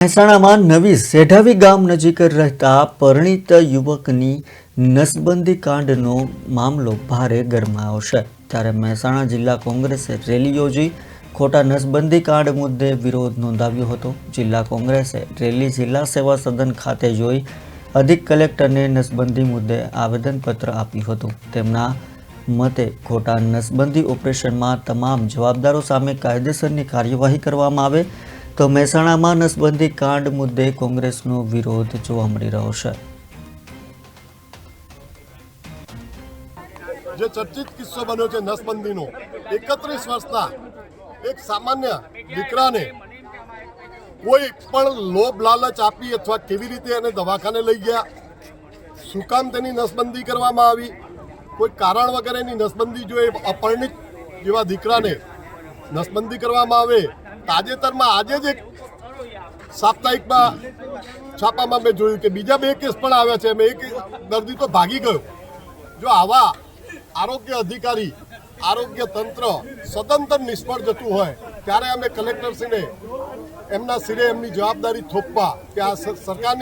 મહેસાણામાં નવી સેઢાવી ગામ નજીક રહેતા પરિણીત યુવકની નસબંધી કાંડનો મામલો ભારે ગરમાયો છે। ત્યારે મહેસાણા જિલ્લા કોંગ્રેસે રેલી યોજી ખોટા નસબંધી કાંડ મુદ્દે વિરોધ નોંધાવ્યો હતો। જિલ્લા કોંગ્રેસે રેલી જિલ્લા સેવા સદન ખાતે જોઈ અધિક કલેક્ટરને નસબંધી મુદ્દે આવેદનપત્ર આપ્યું હતું। તેમના મતે ખોટા નસબંધી ઓપરેશનમાં તમામ જવાબદારો સામે કાયદેસરની કાર્યવાહી કરવામાં આવે તો મહેસાણામાં નસબંધી કાંડ મુદ્દે કોંગ્રેસનો વિરોધ જોવા મળી રહ્યો છે। જે ચર્ચિત કિસ્સો બન્યો છે નસબંધીનો 31 વર્ષના એક સામાન્ય દીકરાને કોઈ પણ લોભ લાલચ આપી અથવા કેવી રીતે એને દવાખાને લઈ ગયા, શું કામ તેની નસબંધી કરવામાં આવી, કોઈ કારણ વગર એની નસબંધી જો એ અપરિણિત જેવા દીકરાને નસબંધી કરવામાં આવે। તાજેતરમાં આજે જ એક સાપ્તાહિકમાં છાપામાં મેં જોયું કે બીજા 2 કેસ પણ આવ્યા છે। મેં એક દર્દી તો ભાગી ગયો। જો આવા આરોગ્ય અધિકારી, આરોગ્ય તંત્ર સદંતર નિષ્ફળ જતું હોય ત્યારે અમે કલેક્ટરશ્રીને એમના સિરે એમની જવાબદારી થોપવા કે આ સરકારની